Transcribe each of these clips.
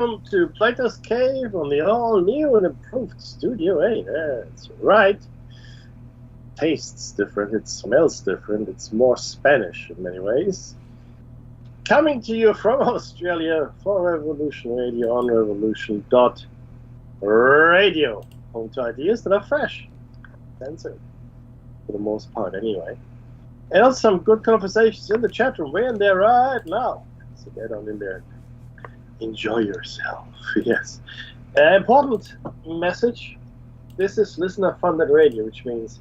to Platos Cave on the all-new and improved Studio 8. That's right. Tastes different, it smells different, it's more Spanish in many ways. Coming to you from Australia for Revolution Radio on revolution.radio. Home to ideas that are fresh, censored, for the most part anyway. And also some good conversations in the chat room. We're in there right now. So get on in there. Enjoy yourself. Yes. Important message. This is listener-funded radio, which means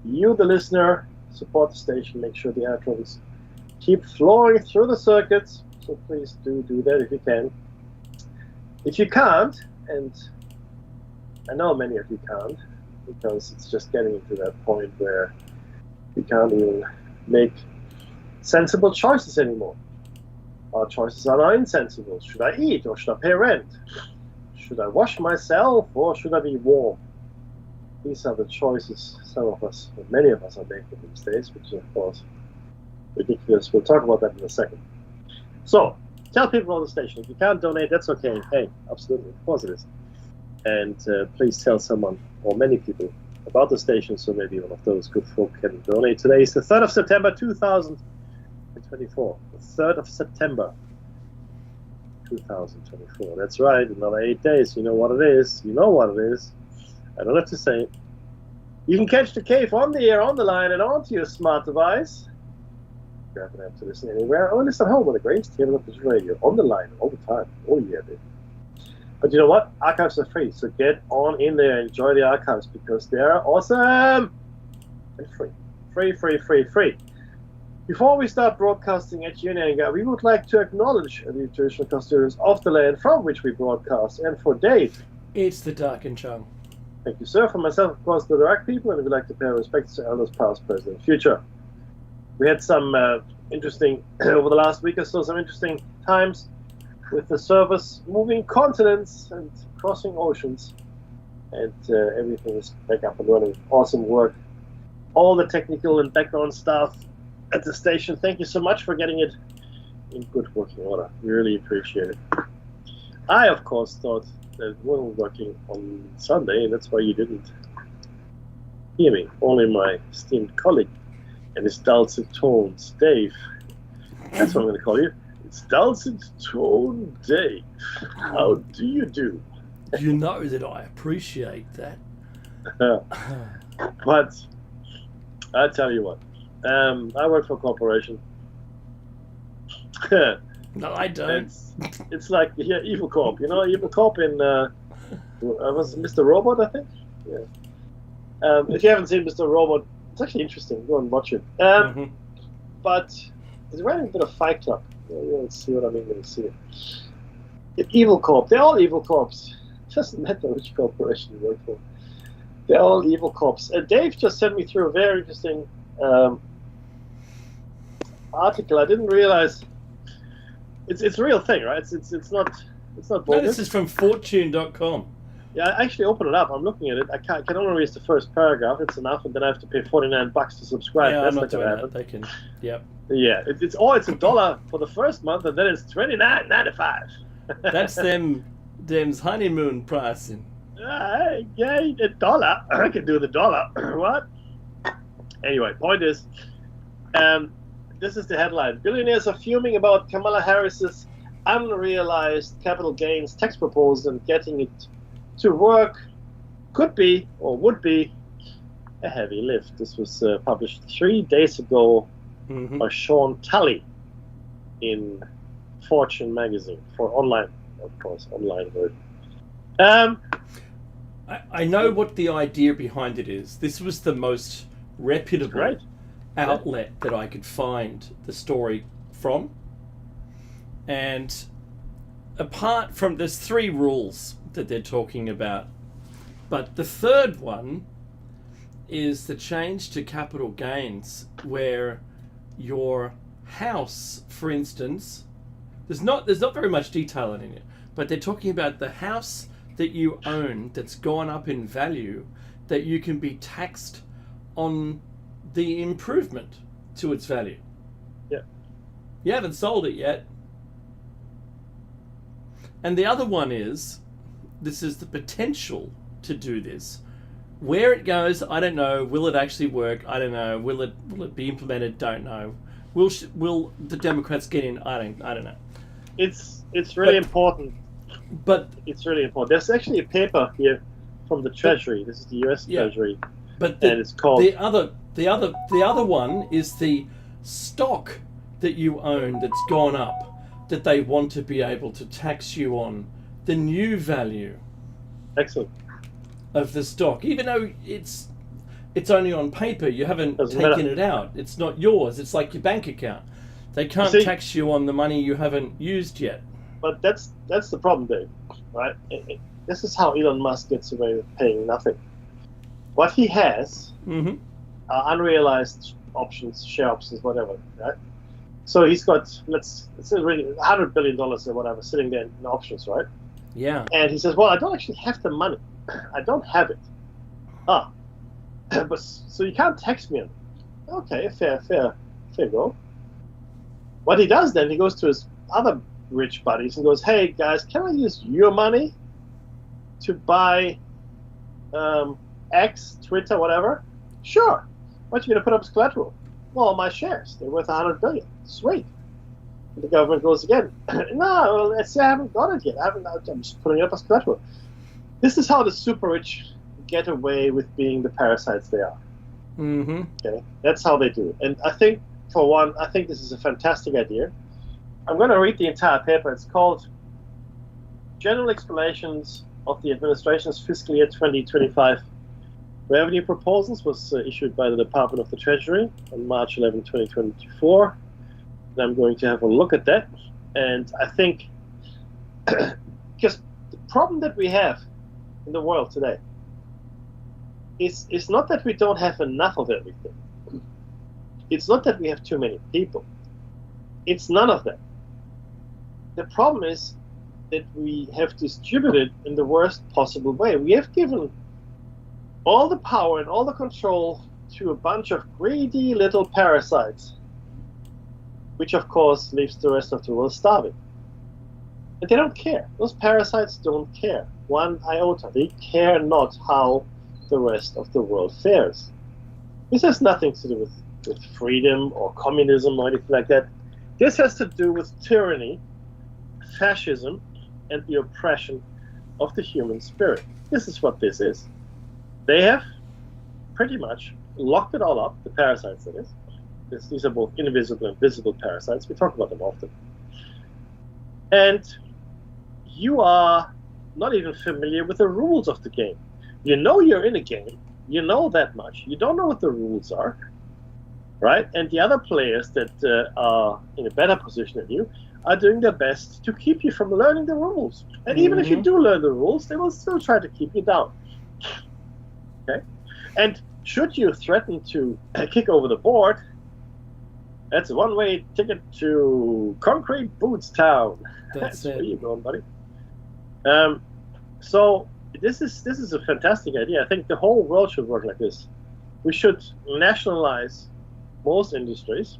you, the listener, support the station. Make sure the airtraffics keep flowing through the circuits. So please do that if you can. If you can't, and I know many of you can't, because it's just getting into that point where we can't even make sensible choices anymore. Our choices are now insensible. Should I eat or should I pay rent? Should I wash myself or should I be warm? These are the choices some of us, or many of us, are making these days, which is of course ridiculous. We'll talk about that in a second. So, tell people on the station. If you can't donate, that's okay. Hey, absolutely, of course it is. And please tell someone or many people about the station so maybe one of those good folk can donate. Today is the 3rd of September 2024. The 3rd of September 2024. That's right, another 8 days. You know what it is. You know what it is. I don't have to say it. You can catch the cave on the air, on the line, and onto your smart device. You don't have to listen anywhere. Or listen at home on the greatest table of this radio. On the line, all the time. Oh yeah, baby. But you know what? Archives are free, so get on in there and enjoy the archives because they're awesome and free. Free. Before we start broadcasting at Unanga, we would like to acknowledge the traditional custodians of the land from which we broadcast. And for Dave, it's the Dark and Chung. Thank you, sir. For myself, of course, the Iraq people, and we'd like to pay our respects to elders past, present, and future. We had some interesting, over the last week or so, some interesting times with the service moving continents and crossing oceans, and everything is back up and running. Awesome work. All the technical and background staff at the station, thank you so much for getting it in good working order. We really appreciate it. I, of course, thought that we were working on Sunday, and that's why you didn't hear me. Only my esteemed colleague and his dulcet tones, Dave. That's what I'm going to call you. It's dulcet tone Dave. How do you do? You know that I appreciate that. But I tell you what, I work for a corporation. No, I don't. It's like Evil Corp. You know, Evil Corp in was Mr. Robot, I think. Yeah. If you haven't seen Mr. Robot, it's actually interesting. Go and watch it. But it's running a bit of Fight Club. You'll see what I mean when you see it. Evil Corp. They're all evil corps. It doesn't matter which corporation you work for. They're all evil corps. Dave just sent me through a very interesting article. I didn't realize it's a real thing, right? It's not bogus. No, this is from Fortune.com. Yeah, I actually open it up. I'm looking at it. I can only read the first paragraph. It's enough, and then I have to pay $49 to subscribe. Yeah, That's I'm not not doing gonna that. happen. They can. Yep. Yeah, it's $1 for the first month, and then it's $29.95. That's them's honeymoon pricing. Yeah, $1. I can do the dollar. What? Anyway, point is, this is the headline. Billionaires are fuming about Kamala Harris's unrealized capital gains tax proposal, and getting it to work could be, or would be, a heavy lift. This was published 3 days ago by Sean Tully in Fortune magazine, for online, of course, online version. I know what the idea behind it is. This was the most reputable outlet that I could find the story from. And apart from, there's 3 rules that they're talking about. But the third one is the change to capital gains, where your house, for instance, there's not very much detail in it, but they're talking about the house that you own that's gone up in value, that you can be taxed on the improvement to its value. Yeah. You haven't sold it yet. And the other one is, this is the potential to do this. Where it goes, I don't know. Will it actually work? I don't know. Will it be implemented? Don't know. Will the Democrats get in? I don't know. It's really important. But it's really important. There's actually a paper here from the Treasury. This is the U.S. Treasury, but and it's called the other one is the stock that you own that's gone up, that they want to be able to tax you on the new value. Excellent. Of the stock, even though it's only on paper, you haven't taken it out. It's not yours. It's like your bank account. They can't tax you on the money you haven't used yet. But that's the problem, Dave. Right? This is how Elon Musk gets away with paying nothing. What he has are unrealized options, share options, whatever. Right? So he's got let's say really $100 billion or whatever sitting there in options, right? Yeah. And he says, well, I don't actually have the money. I don't have it. But so you can't tax me on it. Okay, fair go. What he does then, he goes to his other rich buddies and goes, hey guys, can I use your money to buy X, Twitter, whatever? Sure. What you gonna put up as collateral? Well, my shares. They're worth $100 billion. Sweet. And the government goes again. No, I haven't got it yet. I'm just putting it up as collateral. This is how the super rich get away with being the parasites they are. Okay, that's how they do it. And I think, for one, this is a fantastic idea. I'm going to read the entire paper. It's called General Explanations of the Administration's Fiscal Year 2025 Revenue Proposals. Was issued by the Department of the Treasury on March 11, 2024. And I'm going to have a look at that. And I think, because the problem that we have in the world today it's not that we don't have enough of everything. It's not that we have too many people. It's none of that. The problem is that we have distributed in the worst possible way. We have given all the power and all the control to a bunch of greedy little parasites, which of course leaves the rest of the world starving. And they don't care. Those parasites don't care one iota. They care not how the rest of the world fares. This has nothing to do with freedom or communism or anything like that. This has to do with tyranny, fascism, and the oppression of the human spirit. This is what this is. They have pretty much locked it all up, the parasites that is. These are both invisible and visible parasites. We talk about them often. And you are not even familiar with the rules of the game. You know you're in a game. You know that much. You don't know what the rules are, right? And the other players that are in a better position than you are doing their best to keep you from learning the rules. And even if you do learn the rules, they will still try to keep you down. Okay? And should you threaten to kick over the board, that's a one-way ticket to Concrete Boots Town. That's where you're going, buddy. So this is a fantastic idea. I think the whole world should work like this. We should nationalize most industries,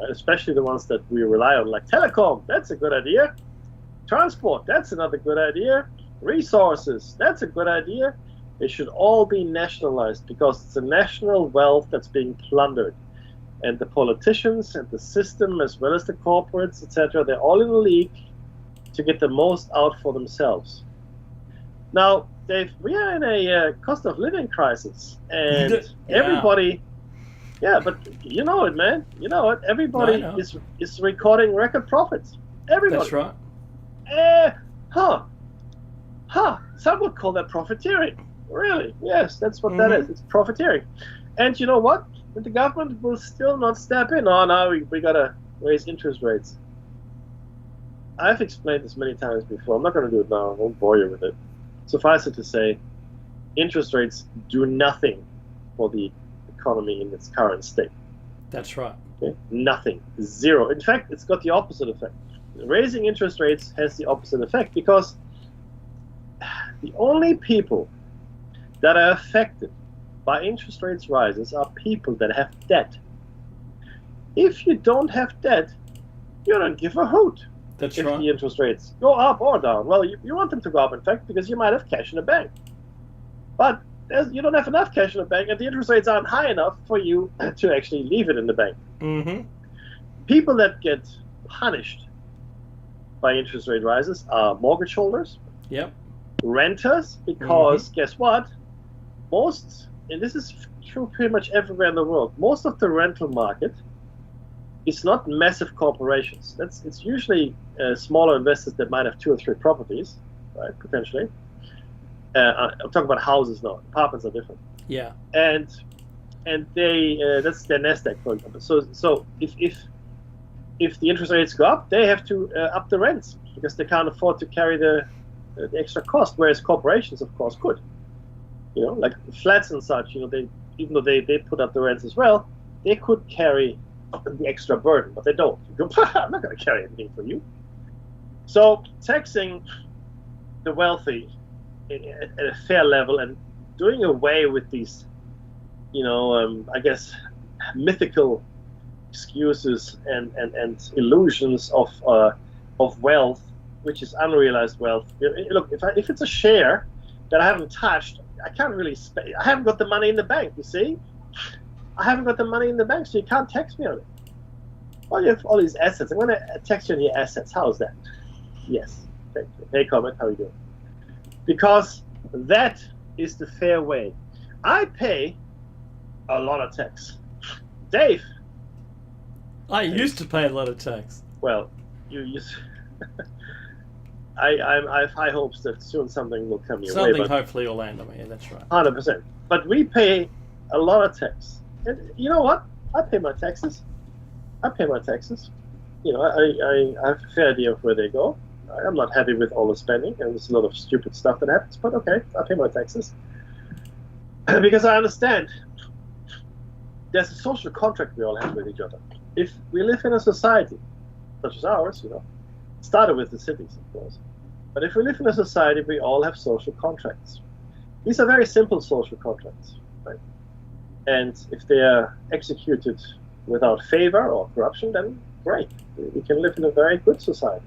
especially the ones that we rely on, like telecom. That's a good idea. Transport. That's another good idea. Resources. That's a good idea. They should all be nationalized because it's a national wealth that's being plundered. And the politicians and the system, as well as the corporates, etc., they're all in a league to get the most out for themselves. Now, Dave, we are in a cost of living crisis, and everybody, but you know it, man. You know it. Everybody is recording record profits. Everybody. That's right. Some would call that profiteering. Really? Yes, that's what that is. It's profiteering. And you know what? The government will still not step in. Oh, no, we got to raise interest rates. I've explained this many times before. I'm not going to do it now. I won't bore you with it. Suffice it to say, interest rates do nothing for the economy in its current state. That's right. Okay? Nothing. Zero. In fact, it's got the opposite effect. Raising interest rates has the opposite effect because the only people that are affected by interest rates rises are people that have debt. If you don't have debt, you don't give a hoot. That's if right. the interest rates go up or down. Well, you want them to go up, in fact, because you might have cash in the bank. But you don't have enough cash in the bank, and the interest rates aren't high enough for you to actually leave it in the bank. Mm-hmm. People that get punished by interest rate rises are mortgage holders, Yep. renters, because guess what? Most, and this is true pretty much everywhere in the world, most of the rental market is not massive corporations. It's usually smaller investors that might have 2 or 3 properties, right? Potentially. I'm talking about houses now. Apartments are different. Yeah. And they that's their Nasdaq, for example. So if the interest rates go up, they have to up the rents because they can't afford to carry the extra cost. Whereas corporations, of course, could. Like flats and such. Even though they put up the rents as well, they could carry the extra burden, but they don't. You go, I'm not going to carry anything for you. So taxing the wealthy at a fair level and doing away with these, I guess, mythical excuses and illusions of wealth, which is unrealized wealth. Look, if it's a share that I haven't touched, I can't really I haven't got the money in the bank. You see, I haven't got the money in the bank, so you can't tax me on it. Well, you have all these assets. I'm going to tax you on your assets. How is that? Yes. Thank you. Hey, comment. How are you doing? Because that is the fair way. I pay a lot of tax. Dave. I used to pay a lot of tax. Well, you I have high hopes that soon something will come your way. Something hopefully will land on me. Yeah, that's right. 100%. But we pay a lot of tax. And you know what? I pay my taxes. I have a fair idea of where they go. I'm not happy with all the spending, and there's a lot of stupid stuff that happens, but okay, I pay my taxes. Because I understand there's a social contract we all have with each other. If we live in a society, such as ours, started with the cities, of course, but if we live in a society, we all have social contracts. These are very simple social contracts, right? And if they are executed without favor or corruption, then great. We can live in a very good society.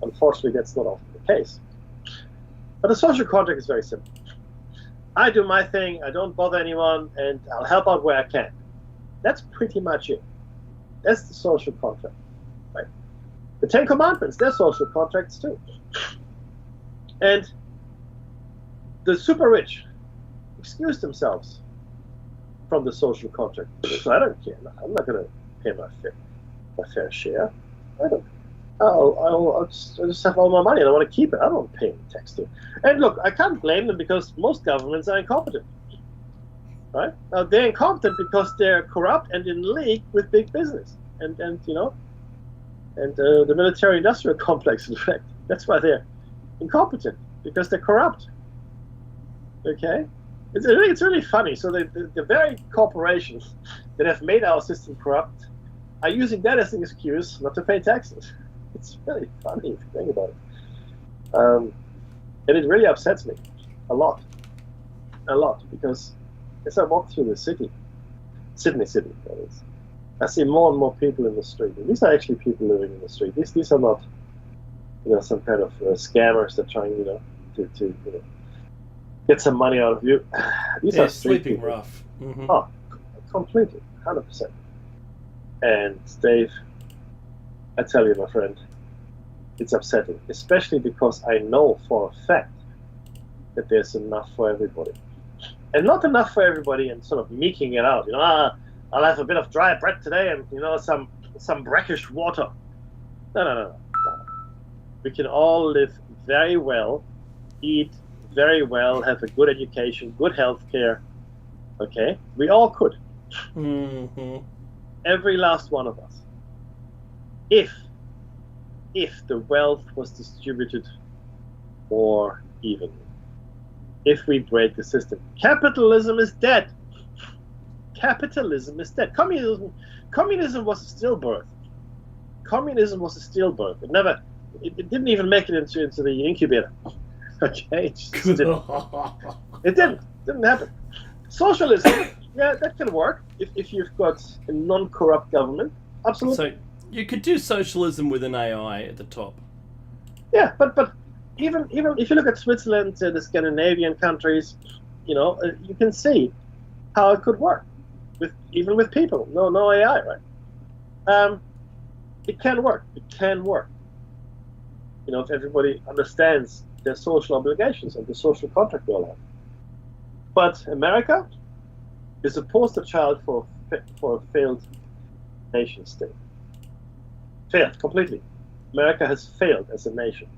Unfortunately, that's not often the case. But the social contract is very simple. I do my thing, I don't bother anyone, and I'll help out where I can. That's pretty much it. That's the social contract, right? The 10 Commandments, they're social contracts too. And the super rich excuse themselves from the social contract. So I don't care. I'm not going to pay my fair share. I don't. I'll just have all my money and I want to keep it. I don't pay any tax to it. And look, I can't blame them because most governments are incompetent. Right? Now, they're incompetent because they're corrupt and in league with big business. And the military-industrial complex, in fact. That's why they're incompetent, because they're corrupt. Okay? It's really funny. So the very corporations that have made our system corrupt are using that as an excuse not to pay taxes. It's really funny if you think about it. And it really upsets me a lot, because as I walk through the city, Sydney, that is, I see more and more people in the street. And these are actually people living in the street. These are not, some kind of scammers that are trying, to get some money out of you. These are street sleeping people. rough. Mm-hmm. Oh, completely, 100%. And Dave, I tell you, my friend, it's upsetting, especially because I know for a fact that there's enough for everybody. And not enough for everybody and sort of meeking it out. I'll have a bit of dry bread today and, some brackish water. No. We can all live very well, eat very well, have a good education, good health care. Okay? We all could. Mm-hmm. Every last one of us. If the wealth was distributed more evenly. If we break the system. Capitalism is dead. Capitalism is dead. Communism was a stillbirth. It didn't even make it into the incubator. Okay? It just didn't. It didn't happen. Socialism, yeah, that can work if you've got a non-corrupt government. Absolutely. You could do socialism with an AI at the top. Yeah, but even if you look at Switzerland, the Scandinavian countries, you can see how it could work even with people. No AI, right? It can work. It can work. If everybody understands their social obligations and the social contract they all have. But America is a poster child for a failed nation state. Failed completely. America has failed as a nation.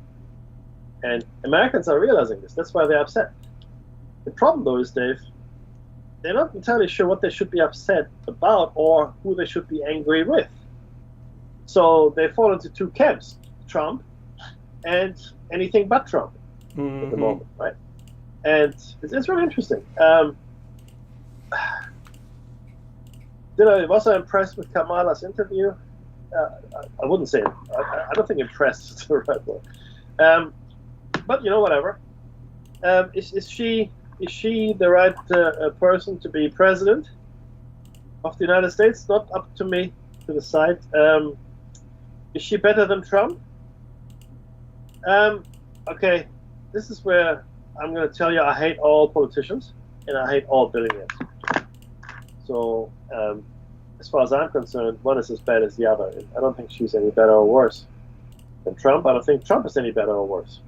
And Americans are realizing this. That's why they're upset. The problem, though, is, Dave, they're not entirely sure what they should be upset about or who they should be angry with. So they fall into two camps, Trump and anything but Trump at the moment, right? And it's really interesting. Was I impressed with Kamala's interview? I wouldn't say it. I don't think impressed is the right word. But whatever. Is she the right person to be president of the United States? Not up to me to decide. Is she better than Trump? Okay, this is where I'm going to tell you I hate all politicians and I hate all billionaires. So, as far as I'm concerned, one is as bad as the other. I don't think she's any better or worse than Trump. I don't think Trump is any better or worse.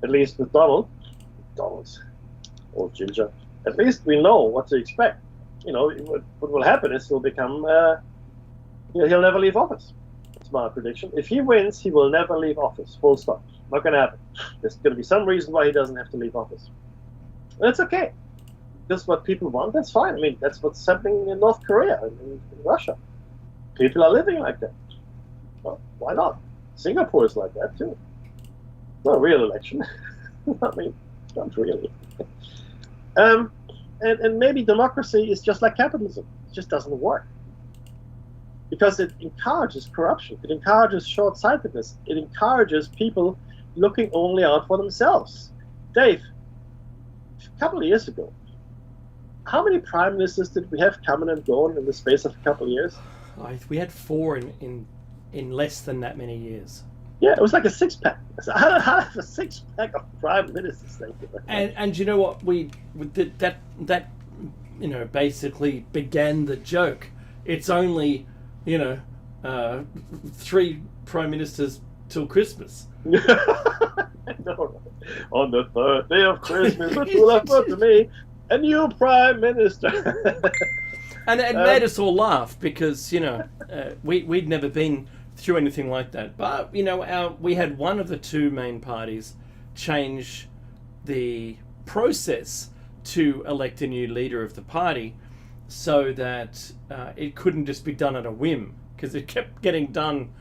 At least with Donald's old ginger. At least we know what to expect. What will happen is he'll become, he'll never leave office. That's my prediction. If he wins, he will never leave office. Full stop. Not going to happen. There's going to be some reason why he doesn't have to leave office. And it's okay. That's what people want. That's fine. I mean, that's what's happening in North Korea and in Russia. People are living like that. Well, why not? Singapore is like that too. It's not a real election. I mean, not really. And maybe democracy is just like capitalism. It just doesn't work. Because it encourages corruption. It encourages short-sightedness. It encourages people looking only out for themselves. Dave, a couple of years ago, how many prime ministers did we have coming and going in the space of a couple of years? We had 4 in less than that many years. Yeah, it was like a 6-pack. I have a 6-pack of prime ministers. Thank you very much. And you know what? We did that basically began the joke. It's only 3 prime ministers till Christmas. No. On the 3rd day of Christmas, which will have brought to me a new prime minister. And it made us all laugh because we'd never been through anything like that. But we had one of the 2 main parties change the process to elect a new leader of the party, so that it couldn't just be done at a whim, because it kept getting done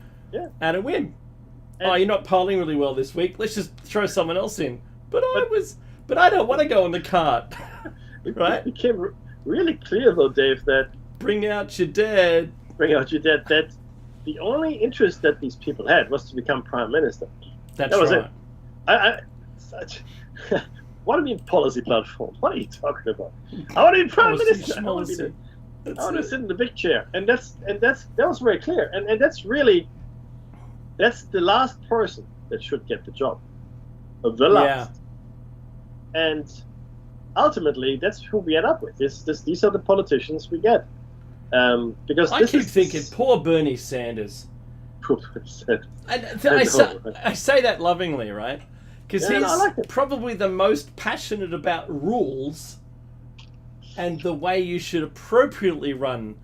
at a whim. And you're not polling really well this week. Let's just throw someone else in. But I don't want to go on the cart. Right? It became really clear, though, Dave, that bring out your dead. That the only interest that these people had was to become prime minister. That was right. it. What do you mean policy platform? What are you talking about? I want to be prime minister. I want to sit in the big chair, and that was very clear. And that's the last person that should get the job, the last. Yeah. And ultimately, that's who we end up with. These are the politicians we get. Because I keep thinking, poor Bernie Sanders. Poor Bernie Sanders. I say that lovingly, right? Because he's probably the most passionate about rules and the way you should appropriately run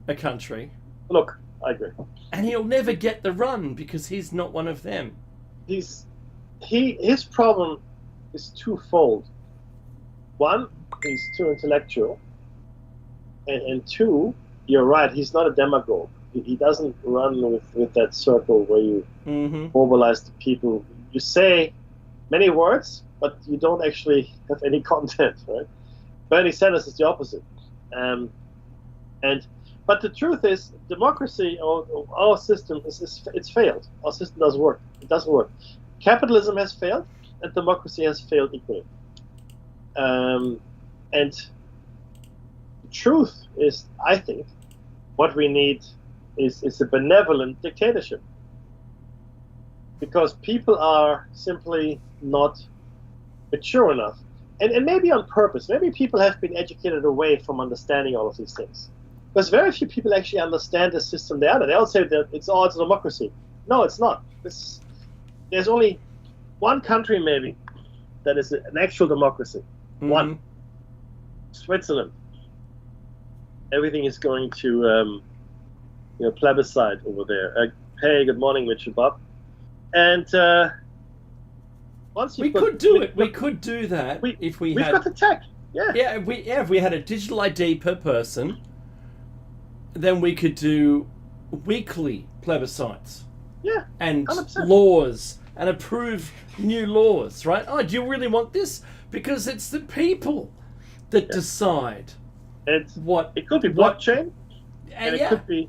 a country. Look, I agree. And he'll never get the run because he's not one of them. His problem is twofold. One, he's too intellectual. And 2, you're right, he's not a demagogue. He doesn't run with that circle where you mobilize the people. You say many words, but you don't actually have any content, right? Bernie Sanders is the opposite. But the truth is, democracy, or our system, it's failed. Our system doesn't work. It doesn't work. Capitalism has failed, and democracy has failed equally. And the truth is, I think, what we need is a benevolent dictatorship. Because people are simply not mature enough. And maybe on purpose. Maybe people have been educated away from understanding all of these things. Because very few people actually understand the system they are in. They all say that it's a democracy. No, it's not. There's only one country maybe that is an actual democracy. Mm-hmm. One. Switzerland. Everything is going to plebiscite over there. Hey, good morning, Mitchell Bob. And once we could do it. We could do that if we've got the tech. Yeah. Yeah. If we had a digital ID per person, then we could do weekly plebiscites. Yeah. And 100%. laws and approve new laws. Right? Oh, do you really want this? Because it's the people that decide. It could be blockchain, and it could be,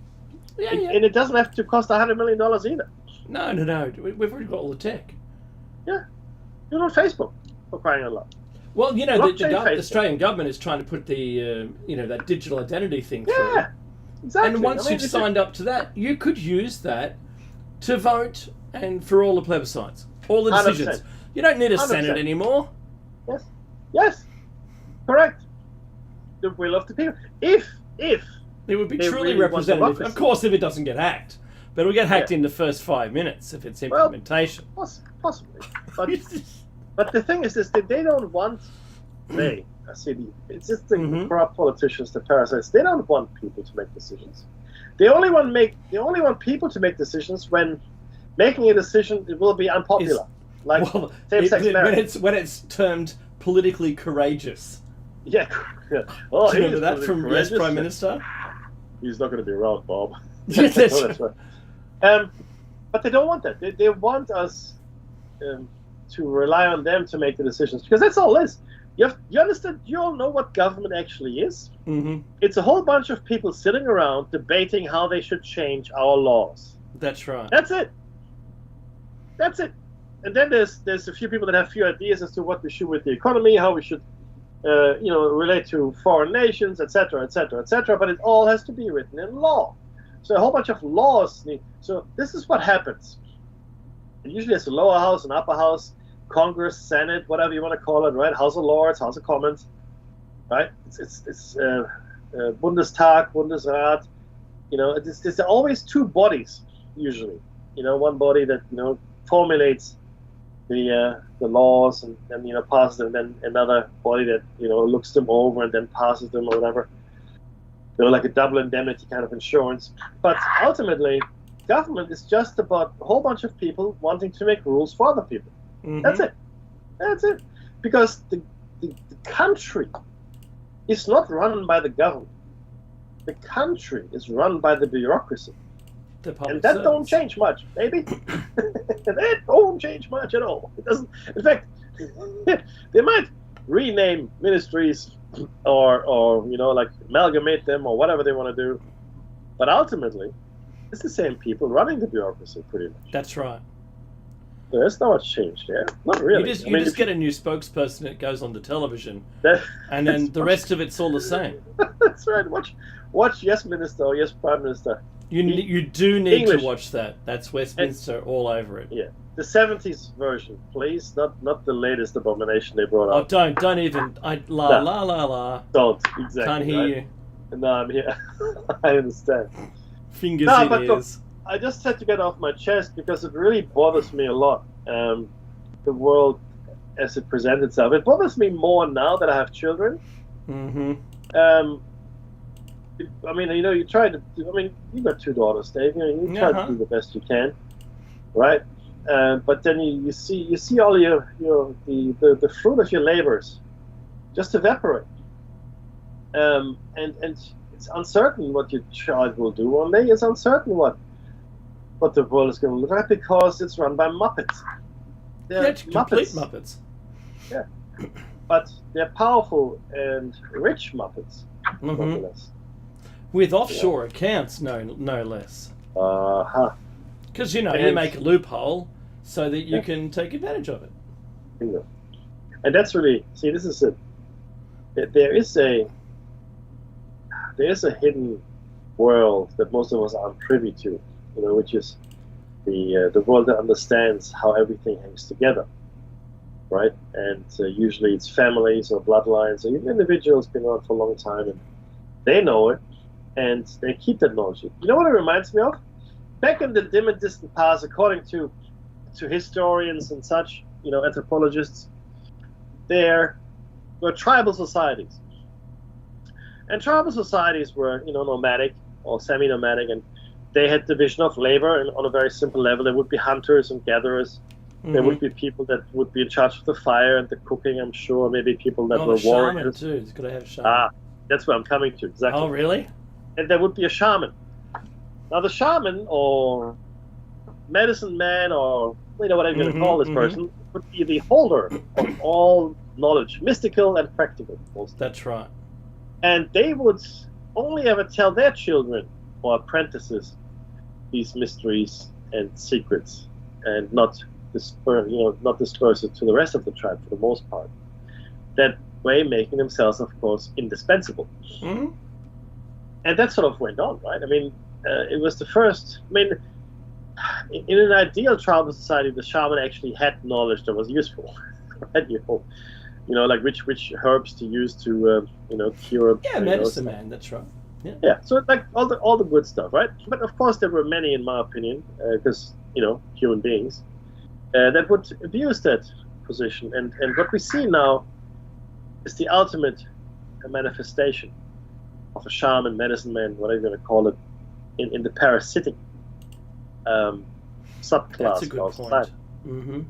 and it doesn't have to cost $100 million either. No. We've already got all the tech. Yeah, you're on Facebook for crying out loud. Well, the Australian government is trying to put the that digital identity thing through. Yeah, exactly. And once you've signed up to that, you could use that to vote and for all the plebiscites, all the decisions. 100%. You don't need a 100%. Senate anymore. Yes, correct. The will of the people. If it would be truly really representative. Of course, if it doesn't get hacked. But it'll get hacked in the first 5 minutes if it's implementation. Well, possibly. But the thing is that they don't want, it's just the corrupt politicians, the parasites, they don't want people to make decisions. They only want people to make decisions when making a decision it will be unpopular. Same-sex marriage. When it's termed politically courageous. Yeah. Oh, do you remember that from US Prime Minister? He's not going to be around, Bob. That's right. But they don't want that. They want us to rely on them to make the decisions, because that's all it is. You understand? You all know what government actually is. Mm-hmm. It's a whole bunch of people sitting around debating how they should change our laws. That's right. That's it. And then there's a few people that have few ideas as to what we should with the economy, how we should relate to foreign nations, etc., etc., etc. But it all has to be written in law. So a whole bunch of laws need. So this is what happens. And usually it's a lower house, an upper house, Congress, Senate, whatever you want to call it, right? House of Lords, House of Commons, right? It's Bundestag, Bundesrat. There's always two bodies usually. One body that formulates the laws and passes them, then another body that looks them over and then passes them or whatever. Like a double indemnity kind of insurance. But ultimately, government is just about a whole bunch of people wanting to make rules for other people. Mm-hmm. That's it. Because the country is not run by the government. The country is run by the bureaucracy. And that don't change much, baby. That don't change much at all. It doesn't. In fact, they might rename ministries or amalgamate them or whatever they want to do. But ultimately, it's the same people running the bureaucracy, pretty much. That's right. There's not much change there. Not really. You just get a new spokesperson that goes on the television, and then the rest of it's all the same. That's right. Watch Yes Minister or Yes Prime Minister. You do need English. To watch that. That's Westminster all over it. Yeah, the 70s version, please. Not the latest abomination they brought up. Oh, don't even. La. Don't exactly. Can't hear you. No, I'm here. I understand. Fingers in ears. Look, I just had to get off my chest because it really bothers me a lot. The world as it presents itself. It bothers me more now that I have children. Mm-hmm. You try to. You got 2 daughters, Dave. You try to do the best you can, right? But then you see all the fruit of your labors just evaporate. And it's uncertain what your child will do one day. It's uncertain what the world is going to look like because it's run by Muppets. They're complete Muppets. Yeah, but they're powerful and rich Muppets. Mm-hmm. With offshore accounts, no less. Because you make a loophole so that you can take advantage of it. And that's really this is it. There is a hidden world that most of us aren't privy to, which is the world that understands how everything hangs together, right? And usually it's families or bloodlines or even individuals been around for a long time, and they know it, and they keep that knowledge. You know what it reminds me of? Back in the dim and distant past, according to historians and such, anthropologists, there were tribal societies. And tribal societies were, nomadic or semi-nomadic, and they had division of labor, and on a very simple level, there would be hunters and gatherers. Mm-hmm. There would be people that would be in charge of the fire and the cooking, I'm sure. Maybe people that were warriors. Shaman too. It's got to have a shaman. That's where I'm coming to, exactly. Oh, really? And there would be a shaman. Now, the shaman or medicine man or, whatever you're going to call this person, would be the holder of all knowledge, mystical and practical. Mostly. That's right. And they would only ever tell their children or apprentices these mysteries and secrets, and not disperse it to the rest of the tribe for the most part. That way, making themselves, of course, indispensable. Mm-hmm. And that sort of went on, right? I mean, it was the first. I mean, in an ideal tribal society, the shaman actually had knowledge that was useful, right? Like which herbs to use to cure. Yeah, medicine man. That's right. Yeah. So like all the good stuff, right? But of course, there were many, in my opinion, because human beings that would abuse that position, and what we see now is the ultimate manifestation of a shaman, medicine man, whatever you're going to call it, in the parasitic subclass. That's a good point. Mm-hmm.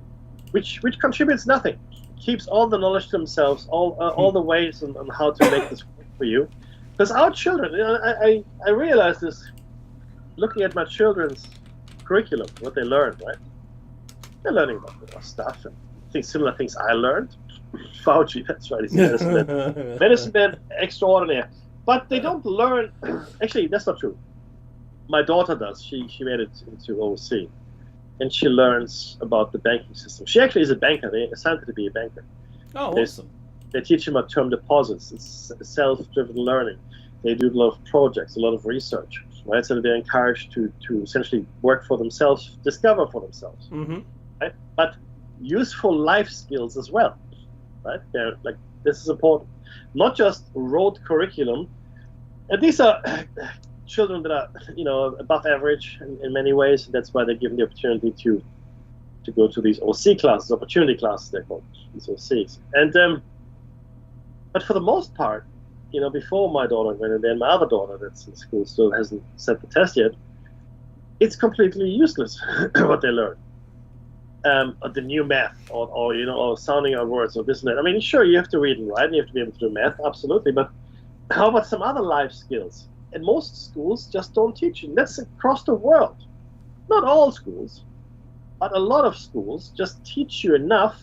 Which contributes nothing. Keeps all the knowledge to themselves, all the ways on how to make this work for you. Because our children, I realize this looking at my children's curriculum, what they learn, right? They're learning about stuff and similar things I learned. Fauci, that's right, he's a medicine man. Medicine man extraordinaire. But they don't learn, actually, that's not true. My daughter does. She made it into OC. And she learns about the banking system. She actually is a banker. They assigned her to be a banker. Oh, awesome. They teach them about term deposits. It's self-driven learning. They do a lot of projects, a lot of research, right? So they're encouraged to essentially work for themselves, discover for themselves, right? But useful life skills as well, right? They're like, this is important. Not just rote curriculum. And these are children that are, above average in many ways. That's why they're given the opportunity to go to these OC classes, opportunity classes they're called, these OCs. And but for the most part, before my daughter went in there, and my other daughter that's in school still hasn't set the test yet, it's completely useless what they learn. The new math, or sounding out words, or this and that. I mean, sure, you have to read and write, and you have to be able to do math, absolutely. But how about some other life skills? And most schools just don't teach you. And that's across the world. Not all schools, but a lot of schools just teach you enough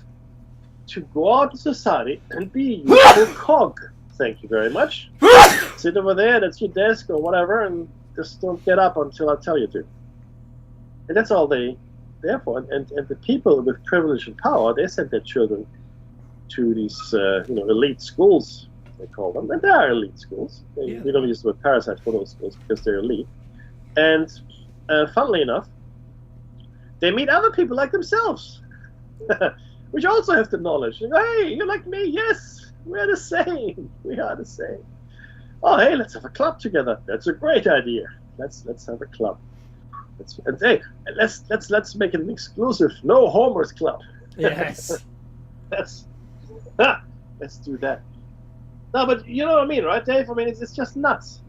to go out in society and be a useful cog. Thank you very much. Sit over there, that's your desk or whatever, and just don't get up until I tell you to. And that's all they're for. And the people with privilege and power, they send their children to these elite schools, they call them. And they are elite schools. We don't use the word parasite for those schools because they're elite. And funnily enough, they meet other people like themselves, which also have the knowledge. Hey, you're like me. Yes, we're the same. We are the same. Oh, hey, let's have a club together. That's a great idea. Let's have a club. Let's make it an exclusive no homers club. Yes. Let's do that. No, but you know what I mean, right, Dave? I mean, it's just nuts.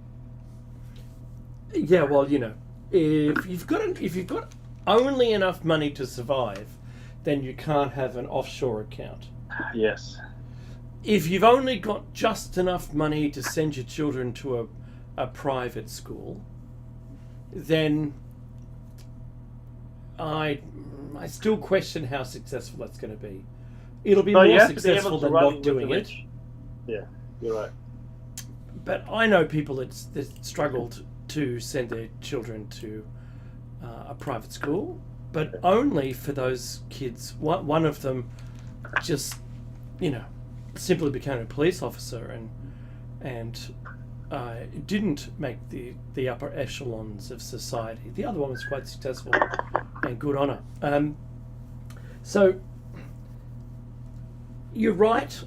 Yeah, well, if you've got only enough money to survive, then you can't have an offshore account. Yes. If you've only got just enough money to send your children to a private school, then I still question how successful that's going to be. It'll be more successful than not doing it. Yeah, you're right. But I know people that struggled to send their children to a private school, but only for those kids. One of them just, simply became a police officer and didn't make the upper echelons of society. The other one was quite successful and good on her. So you're right.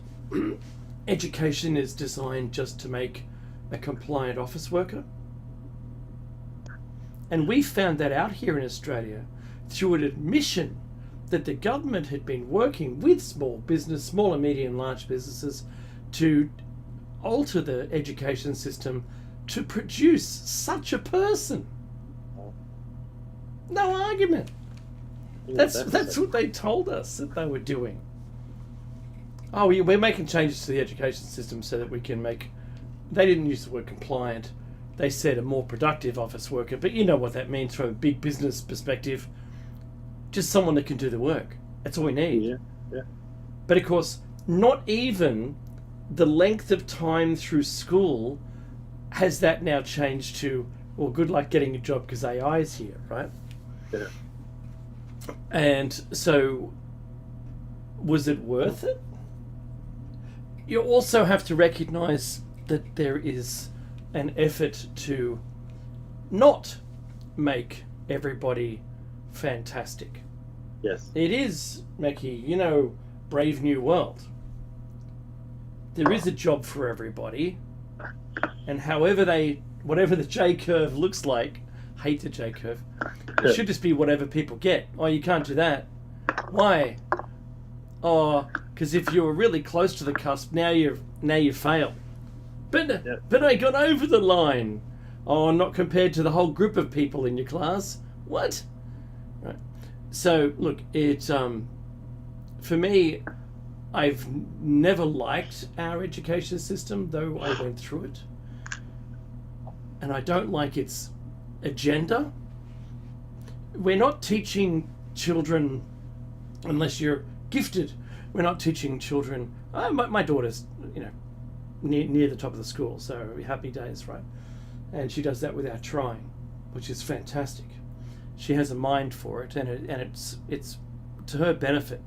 Education is designed just to make a compliant office worker. And we found that out here in Australia through an admission that the government had been working with small business, small and medium large businesses, to alter the education system to produce such a person. No argument. That's what they told us that they were doing. Oh, we're making changes to the education system so that we can make... They didn't use the word compliant. They said a more productive office worker. But you know what that means from a big business perspective. Just someone that can do the work. That's all we need. Yeah. But of course, not even the length of time through school has that now changed to, well, good luck getting a job because AI is here, right? Yeah. And so, was it worth it? You also have to recognise that there is an effort to not make everybody fantastic. Yes. It is, Meki, Brave New World. There is a job for everybody, and whatever the J curve looks like, hate the J curve, it should just be whatever people get. Oh, you can't do that. Why? Oh, because if you were really close to the cusp, now you fail. But I got over the line. Oh, not compared to the whole group of people in your class. What? Right. So look, for me, I've never liked our education system, though I went through it, and I don't like its agenda. We're not teaching children, unless you're gifted. We're not teaching children. My daughter's, near the top of the school, so happy days, right? And she does that without trying, which is fantastic. She has a mind for it, and it's to her benefit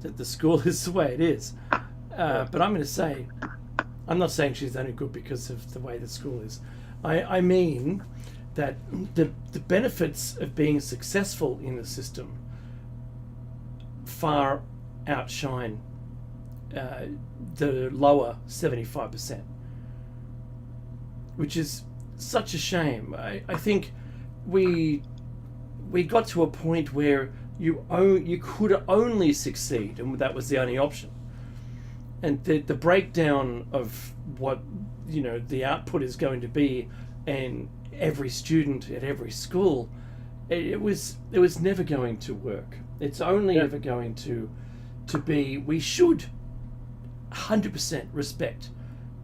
that the school is the way it is. But I'm going to say, I'm not saying she's only good because of the way the school is. I mean that the benefits of being successful in the system far outshine the lower 75%, which is such a shame. I think we got to a point where you could only succeed, and that was the only option. And the breakdown of what the output is going to be, and every student at every school, it was never going to work. It's only ever going to be. We should 100% respect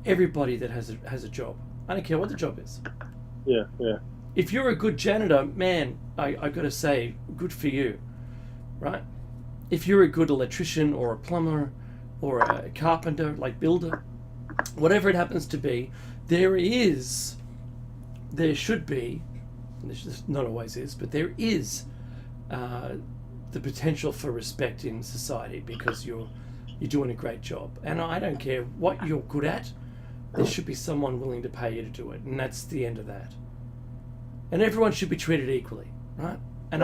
everybody that has a job. I don't care what the job is. Yeah. If you're a good janitor, man, I got to say, good for you, right? If you're a good electrician or a plumber or a carpenter, like builder, whatever it happens to be, there should be, this not always is, but there is the potential for respect in society because you're doing a great job. And I don't care what you're good at, there should be someone willing to pay you to do it, and that's the end of that. And everyone should be treated equally, right? And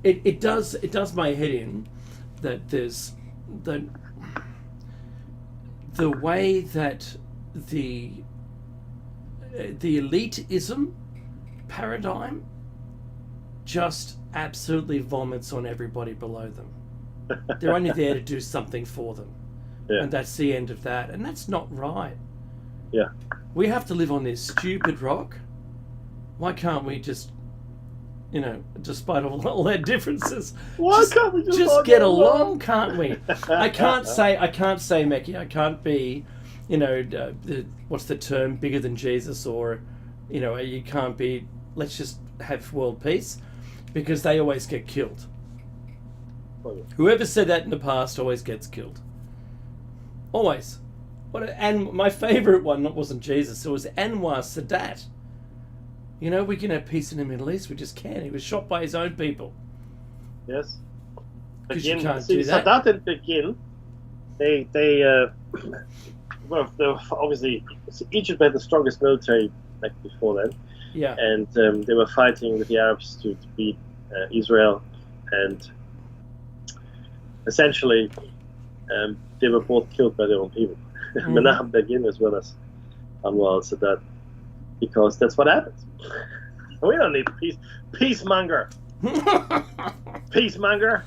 it does my head in that there's the way that the elitism paradigm just absolutely vomits on everybody below them. They're only there to do something for them, and that's the end of that. And that's not right. Yeah, we have to live on this stupid rock. Why can't we just, despite all their differences, can't we just get along? Can't we? I can't say, Meki, I can't be, what's the term, bigger than Jesus, or, you can't be. Let's just have world peace, because they always get killed. Whoever said that in the past always gets killed. Always. And my favourite one wasn't Jesus, it was Anwar Sadat. We can have peace in the Middle East, we just can't. He was shot by his own people. Yes. Because you can't do that. Sadat and Pekin, obviously Egypt had the strongest military back before then, Yeah. and they were fighting with the Arabs to beat Israel, and essentially they were both killed by their own people, Menachem Begin as well as Anwar al-Sadat, because that's what happens. We don't need peacemonger. Peacemonger.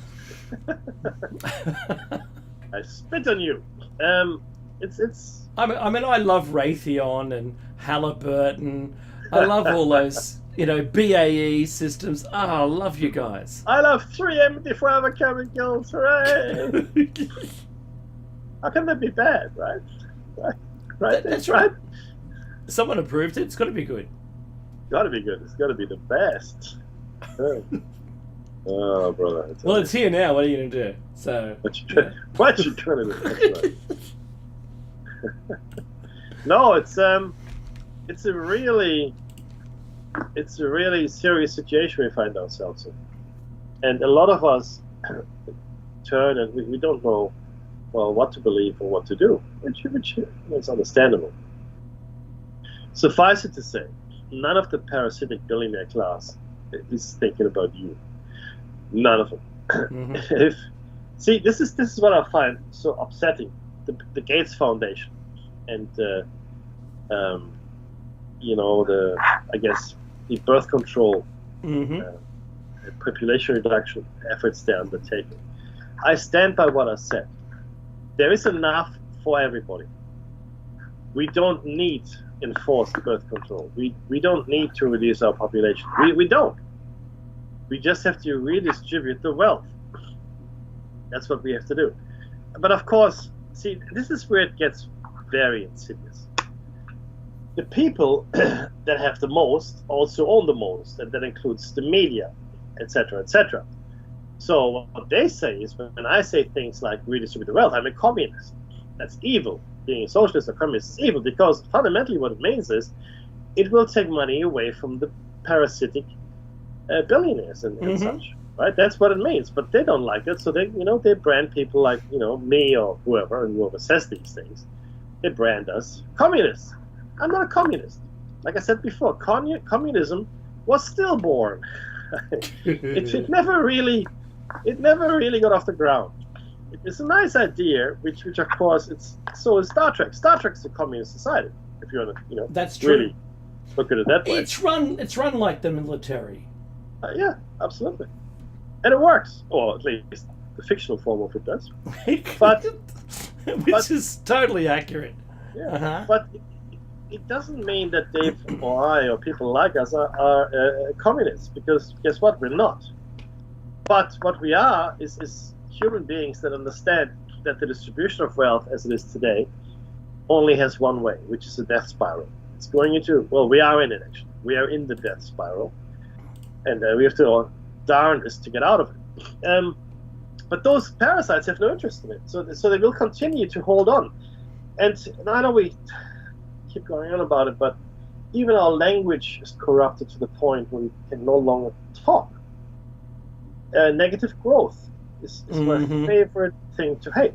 I spit on you. It's. I mean, I love Raytheon and Halliburton. I love all those, BAE systems. Oh, I love you guys. I love 3M forever chemicals. Hooray! How can that be bad, right? Right. That's right. Someone approved it. It's got to be good. It's got to be good. It's got to be the best. Oh, brother. Well, it's here now. What are you going to do? So. What you trying to do? That's right. No, it's a really serious situation we find ourselves in, and a lot of us turn and we don't know, well, what to believe or what to do, which is understandable. Suffice it to say, none of the parasitic billionaire class is thinking about you. None of them. See, this is what I find so upsetting. The Gates Foundation and the birth control, population reduction efforts they're undertaking. I stand by what I said. There is enough for everybody. We don't need enforced birth control. We don't need to reduce our population. We don't. We just have to redistribute the wealth. That's what we have to do. But of course, see, this is where it gets very insidious. The people that have the most also own the most, and that includes the media, etc., etc. So what they say is, when I say things like redistribute the wealth, I'm a communist. That's evil. Being a socialist or communist is evil, because fundamentally what it means is it will take money away from the parasitic billionaires and such. Right? That's what it means. But they don't like it, so they brand people like me or whoever, and whoever says these things. They brand us communists. I'm not a communist. Like I said before, communism was stillborn. it never really got off the ground. It's a nice idea, which of course so is Star Trek. Star Trek's a communist society, if you want to that's true. Really look at it that way. It's run like the military. Yeah, absolutely, and it works. Or at least the fictional form of it does. But which is totally accurate. Yeah, but it doesn't mean that Dave or I or people like us are communists, because guess what? We're not. But what we are is human beings that understand that the distribution of wealth as it is today only has one way, which is a death spiral. It's going into, well, we are in it actually. We are in the death spiral, and we have to darn this to get out of it. But those parasites have no interest in it, so they will continue to hold on. And I know we keep going on about it, but even our language is corrupted to the point where we can no longer talk. Negative growth is my favorite thing to hate.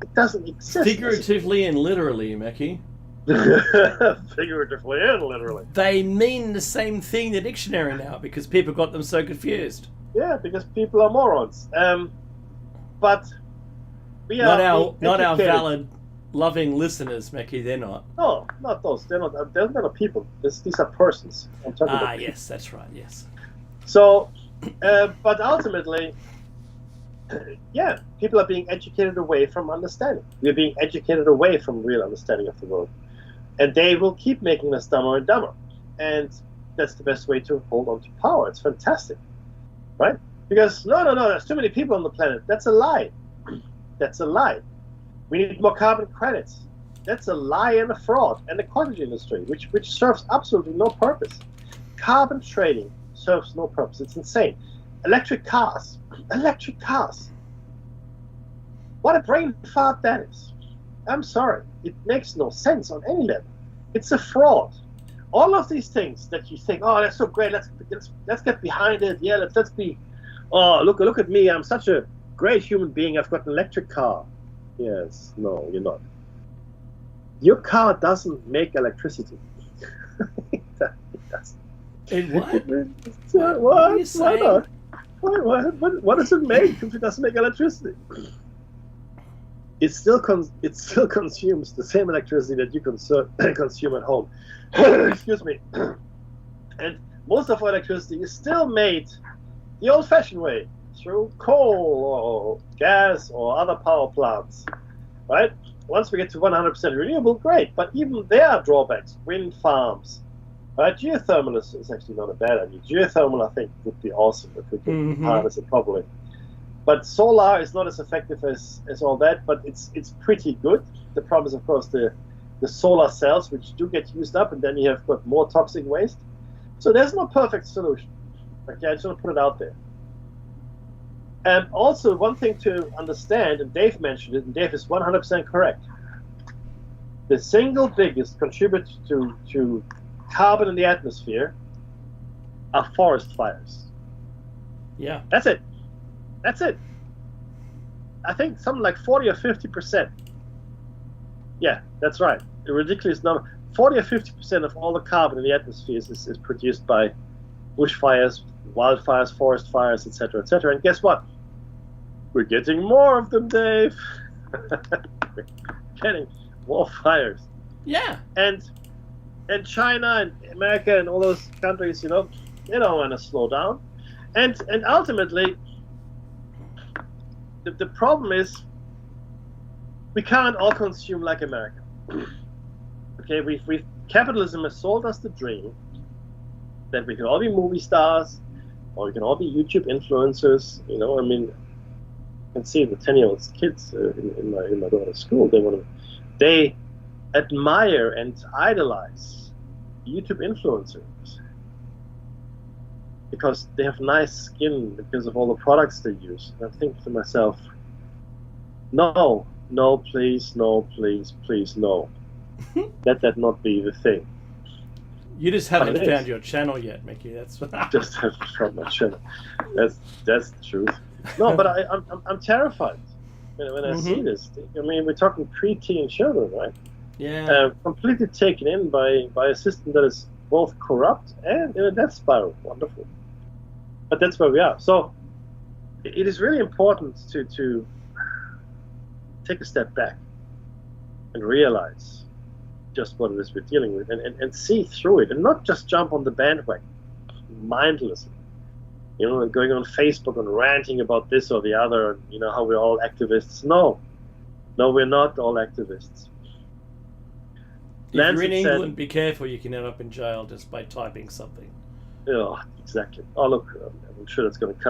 It doesn't exist. Figuratively and literally, Mackie. Figuratively and literally. They mean the same thing in the dictionary now, because people got them so confused. Yeah, because people are morons. But we are not our valid, loving listeners, Mackie. They're not. No, not those. They're not people. These are persons. I'm talking about people. Yes, that's right. Yes. So, but ultimately, yeah, people are being educated away from understanding. We're being educated away from real understanding of the world, and they will keep making us dumber and dumber. And that's the best way to hold on to power. It's fantastic, right? Because no, there's too many people on the planet. That's a lie. That's a lie. We need more carbon credits. That's a lie and a fraud. And the cottage industry, which serves absolutely no purpose. Carbon trading serves no purpose. It's insane. Electric cars. What a brain fart that is. I'm sorry. It makes no sense on any level. It's a fraud. All of these things that you think, oh, that's so great. Let's get behind it. Yeah, let's be. Oh, look at me. I'm such a great human being. I've got an electric car. Yes. No, you're not. Your car doesn't make electricity. It doesn't. It what? What? What are you saying? Why not? What does it make if it doesn't make electricity? It still consumes the same electricity that you consume at home. Excuse me. And most of our electricity is still made the old-fashioned way, through coal or gas or other power plants, right? Once we get to 100% renewable, great. But even there are drawbacks. Wind farms, right? Geothermal is actually not a bad idea. Geothermal, I think, would be awesome if we could harness it properly. But solar is not as effective as all that, but it's pretty good. The problem is, of course, the solar cells, which do get used up, and then you have got more toxic waste. So there's no perfect solution. Okay, I just want to put it out there. And also, one thing to understand, and Dave mentioned it, and Dave is 100% correct. The single biggest contributor to carbon in the atmosphere are forest fires. Yeah. That's it. That's it. I think something like 40 or 50%. Yeah, that's right. A ridiculous number. 40 or 50% of all the carbon in the atmosphere is produced by bushfires, wildfires, forest fires, etc., etc. And guess what? We're getting more of them, Dave. We're getting more fires. Yeah. And China and America and all those countries, they don't want to slow down. And ultimately, the problem is we can't all consume like America. Okay, we've capitalism has sold us the dream that we can all be movie stars, or we can all be YouTube influencers. I can see the 10-year-old kids in my daughter's school. They admire and idolize YouTube influencers because they have nice skin because of all the products they use. And I think to myself, no, please, no, please, no. Let that not be the thing. You just haven't found your channel yet, Mickey. That's just haven't found my channel. That's the truth. No, but I'm terrified when I see this. We're talking pre-teen children, right? Yeah. Completely taken in by a system that is both corrupt and in a death spiral. Wonderful. But that's where we are. So it is really important to take a step back and realize just what it is we're dealing with and see through it and not just jump on the bandwagon mindlessly. Going on Facebook and ranting about this or the other, and how we're all activists. No, we're not all activists. If you're in England, be careful, you can end up in jail just by typing something. Yeah, exactly. Oh, look, I'm sure that's going to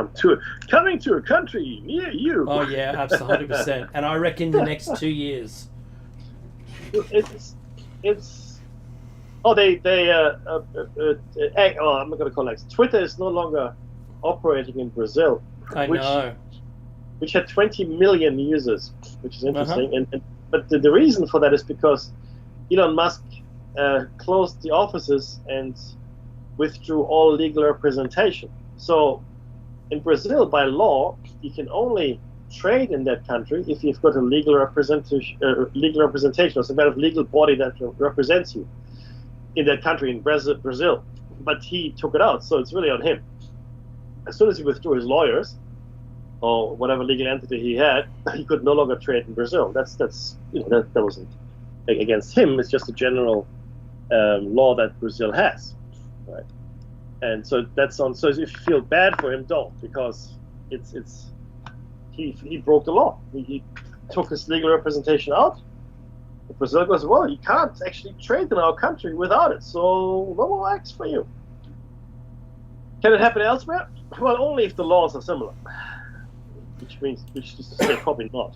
coming to a country near you. Oh, yeah, absolutely, 100%. And I reckon the next 2 years. I'm not going to call it. Twitter is no longer operating in Brazil. I know. Which had 20 million users, which is interesting. But the reason for that is because Elon Musk closed the offices and withdrew all legal representation. So in Brazil, by law, you can only trade in that country if you've got a legal representation or some kind of legal body that represents you in that country, in Brazil. But he took it out, so it's really on him. As soon as he withdrew his lawyers or whatever legal entity he had, he could no longer trade in Brazil. That wasn't against him. It's just a general law that Brazil has, right? And so that's on. So if you feel bad for him, don't, because he broke the law. He took his legal representation out. Brazil goes, well, you can't actually trade in our country without it, so no more acts for you. Can it happen elsewhere? Well, only if the laws are similar, which is to say, probably not.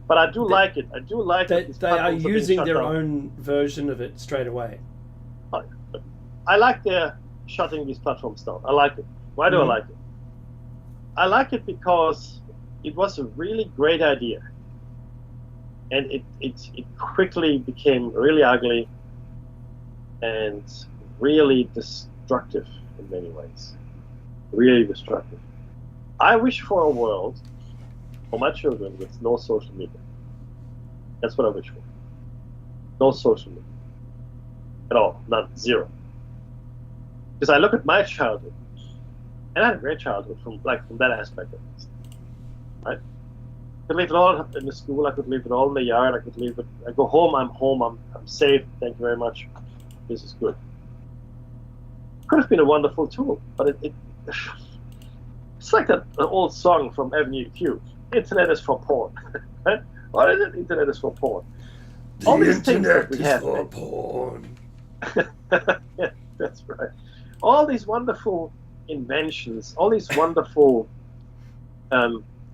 But I do like it. I do like that they are using their own version of it straight away. I like their shutting these platforms down. I like it. Why do I like it? I like it because it was a really great idea. And it quickly became really ugly and really destructive in many ways. Really destructive. I wish for a world for my children with no social media. That's what I wish for. No social media at all, none, zero. Because I look at my childhood, and I had a great childhood from that aspect of it, right? I could leave it all in the school. I could leave it all in the yard. I could leave it. I go home. I'm home. I'm safe. Thank you very much. This is good. Could have been a wonderful tool, but it's like that old song from Avenue Q. Internet is for porn. Right? What is it? Internet is for porn. All The these things that internet we is have. for porn. Yeah, that's right. All these wonderful inventions, all these wonderful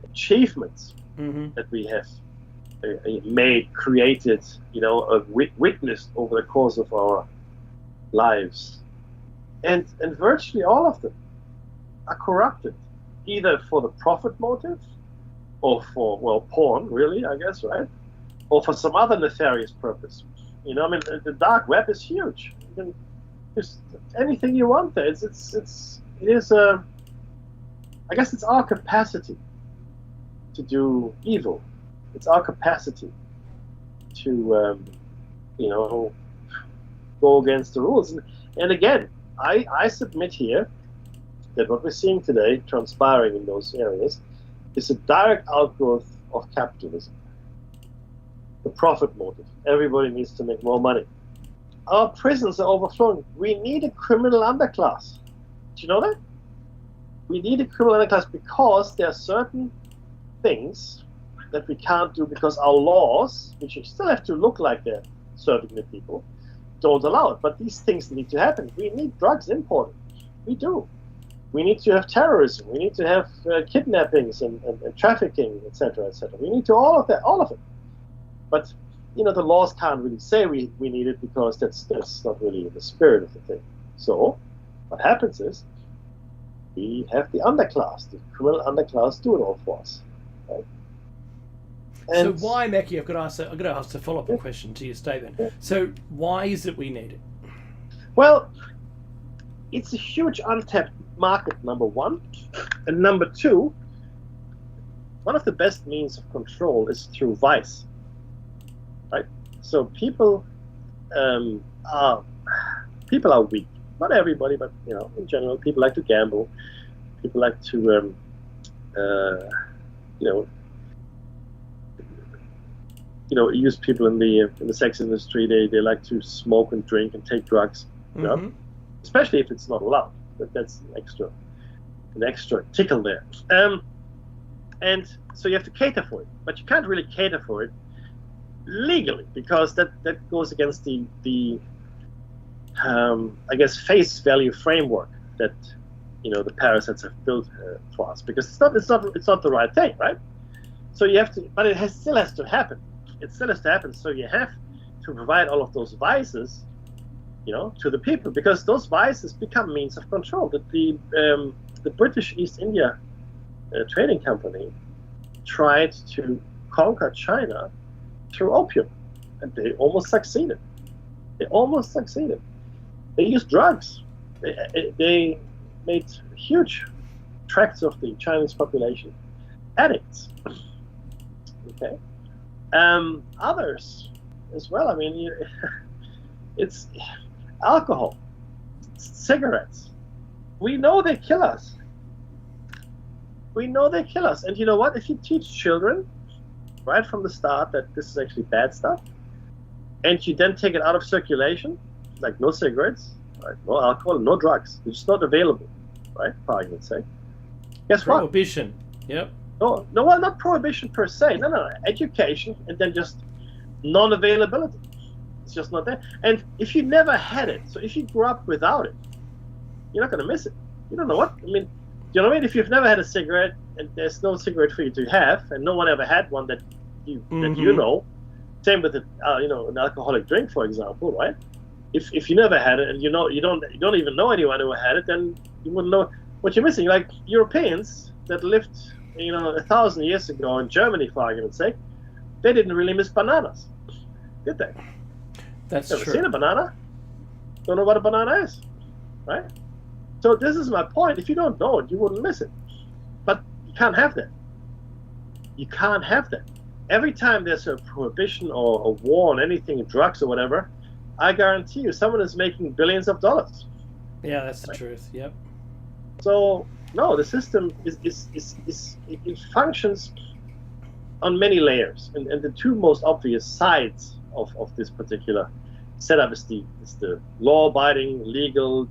achievements that we have made, created, witnessed over the course of our lives, and virtually all of them are corrupted, either for the profit motive, or for porn, really, I guess, right, or for some other nefarious purpose. The dark web is huge. You can just anything you want there. It is I guess it's our capacity to do evil. It's our capacity to go against the rules. And again, I submit here that what we're seeing today transpiring in those areas is a direct outgrowth of capitalism. The profit motive. Everybody needs to make more money. Our prisons are overflowing. We need a criminal underclass. Do you know that? We need a criminal underclass because there are certain things that we can't do because our laws, which still have to look like they're serving the people, don't allow it. But these things need to happen. We need drugs imported. We do. We need to have terrorism. We need to have kidnappings and trafficking, etc., etc. We need to all of it. But the laws can't really say we need it because that's not really the spirit of the thing. So what happens is we have the underclass, the criminal underclass, do it all for us. Right? So why, Mackie? I've got to ask a follow-up question to your statement. So why is it we need it? Well, it's a huge untapped market, number one, and number two, one of the best means of control is through vice. Right? So people are weak. Not everybody, but in general, people like to gamble. People like to use people in the sex industry. They like to smoke and drink and take drugs. Especially if it's not allowed. That's an extra tickle there. And so you have to cater for it, but you can't really cater for it legally because that goes against the I guess face value framework that the parasites have built for us, because it's not the right thing, right? So you have to, but it still has to happen. It still has to happen. So you have to provide all of those vices, to the people, because those vices become means of control. That the British East India Trading Company tried to conquer China through opium, and they almost succeeded. They used drugs. They made huge tracts of the Chinese population addicts. Okay, others as well. I mean, it's alcohol, cigarettes. We know they kill us. And you know what? If you teach children right from the start that this is actually bad stuff, and you then take it out of circulation, like no cigarettes, right, no alcohol, no drugs, it's just not available, right? For argument's sake. Guess Prohibition. what? Yep. No, well, not prohibition per se. No. Education, and then just non-availability. It's just not there. And if you never had it, so if you grew up without it, you're not going to miss it. You don't know what. I mean, you know what I mean? If you've never had a cigarette and there's no cigarette for you to have, and no one ever had one that you know, same with an alcoholic drink, for example, right? If you never had it and you don't even know anyone who had it, then you wouldn't know what you're missing. Like Europeans that lived 1,000 years ago in Germany, for argument's sake, they didn't really miss bananas, did they? That's Never true. seen a banana? Don't know what a banana is, right? So this is my point. If you don't know it, you wouldn't miss it. But you can't have that. every time there's a prohibition or a war on anything, drugs or whatever, I guarantee you someone is making billions of dollars. Yeah, that's the truth. Yep. So no, the system it functions on many layers, and the two most obvious sides of this particular setup is the law-abiding, legal,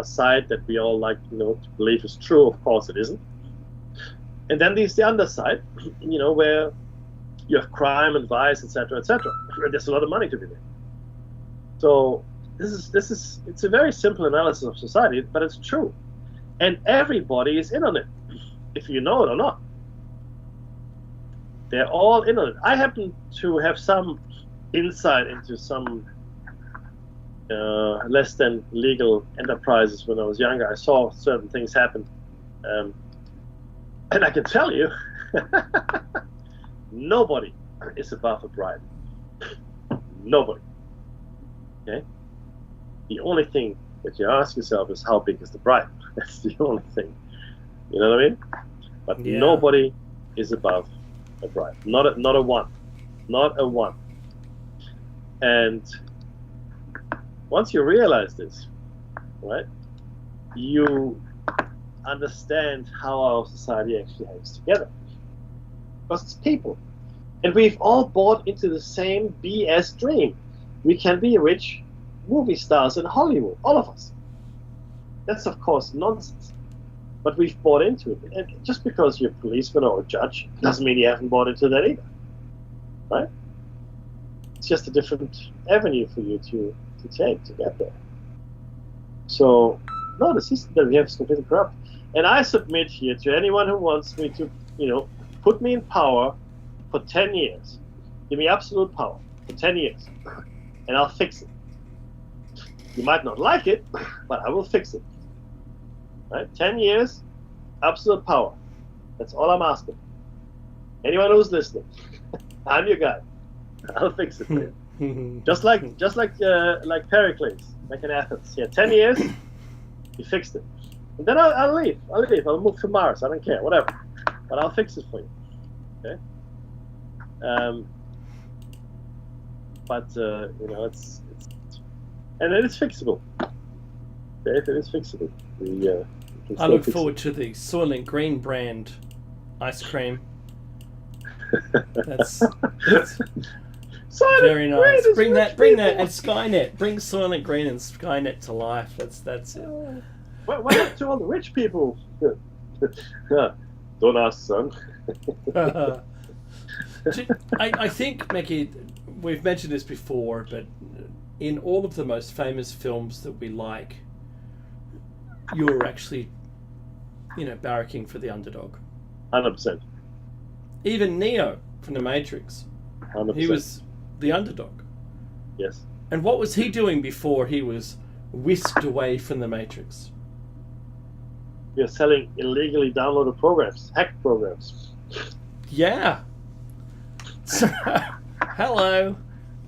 side that we all like, to believe is true. Of course, it isn't. And then there's the underside, where you have crime and vice, etc., etc. And there's a lot of money to be made. So it's a very simple analysis of society, but it's true, and everybody is in on it, if you know it or not. They're all in on it. I happen to have some insight into some less than legal enterprises when I was younger. I saw certain things happen, and I can tell you, nobody is above a bribe. Nobody. Okay? The only thing that you ask yourself is, how big is the bribe? That's the only thing. You know what I mean? But nobody is above a bribe. Not a one. Not a one. And once you realize this, right, you understand how our society actually hangs together. Because it's people. And we've all bought into the same BS dream. We can be rich movie stars in Hollywood, all of us. That's, of course, nonsense. But we've bought into it. And just because you're a policeman or a judge doesn't mean you haven't bought into that either. Right? It's just a different avenue for you to take to get there. So, no, the system that we have is completely corrupt. And I submit here to anyone who wants me to, put me in power for 10 years. Give me absolute power for 10 years. And I'll fix it. You might not like it, but I will fix it. Right? 10 years, absolute power. That's all I'm asking. Anyone who's listening, I'm your guy. I'll fix it for you. just like Pericles, like in Athens. Yeah, 10 years, he fixed it. And then I'll leave. I'll move to Mars. I don't care, whatever. But I'll fix it for you. Okay. It's and it is fixable. Okay, it is fixable. I look forward to the Soylent Green brand ice cream. That's very nice. Bring that and Skynet. Bring Soylent Green and Skynet to life. That's it. What up to all the rich people? Don't ask, son. I think, Mickey, we've mentioned this before, but in all of the most famous films that we like, you're actually, barracking for the underdog. 100%. Even Neo from The Matrix, 100%. he was the underdog. Yes. And what was he doing before he was whisked away from The Matrix? You're selling illegally downloaded programs, hacked programs. Yeah. So, hello.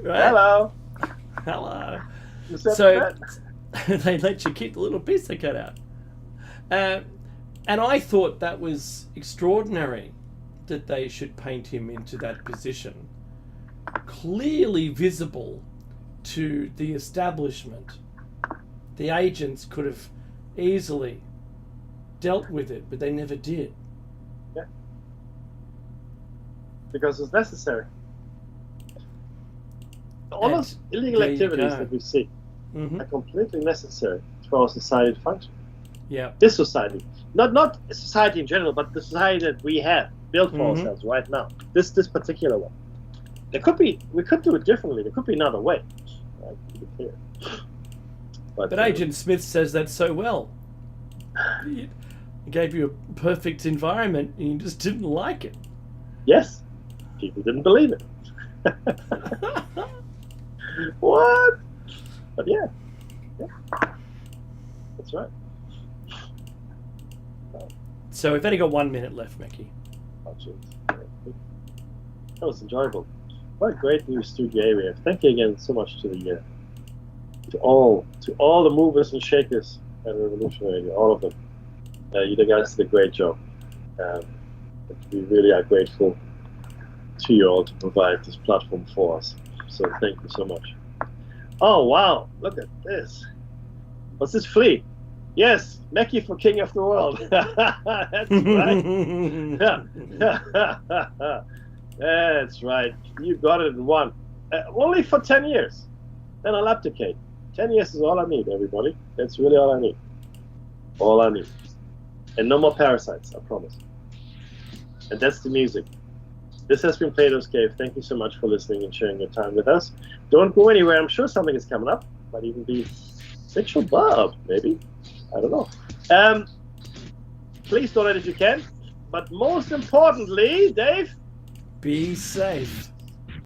Right? Hello. So they let you keep the little piece they cut out. And I thought that was extraordinary that they should paint him into that position. Clearly visible to the establishment. The agents could have easily dealt with it, but they never did. Yeah. Because it's necessary. All those illegal activities that we see are completely necessary for our society to function. Yeah. This society. Not society in general, but the society that we have built for ourselves right now. This particular one. We could do it differently. There could be another way. Right? To be clear. But Agent Smith says that so well. He gave you a perfect environment and you just didn't like it. Yes. People didn't believe it. What? But yeah. That's right. So we've only got 1 minute left, Mickey. Oh, jeez. That was enjoyable. What a great new studio area. Thank you again so much to all the movers and shakers at Revolution Radio, all of them. You guys did a great job. We really are grateful to you all to provide this platform for us. So thank you so much. Oh, wow. Look at this. What's this flea? Yes, Mackie for King of the World. That's right. That's right. You got it in one. Only for 10 years. Then I'll abdicate. 10 years is all I need, everybody. That's really all I need. All I need. And no more parasites, I promise. And that's the music. This has been Plato's Cave. Thank you so much for listening and sharing your time with us. Don't go anywhere. I'm sure something is coming up. Might even be Sexual Bob, maybe. I don't know. Please donate if you can. But most importantly, Dave, be safe.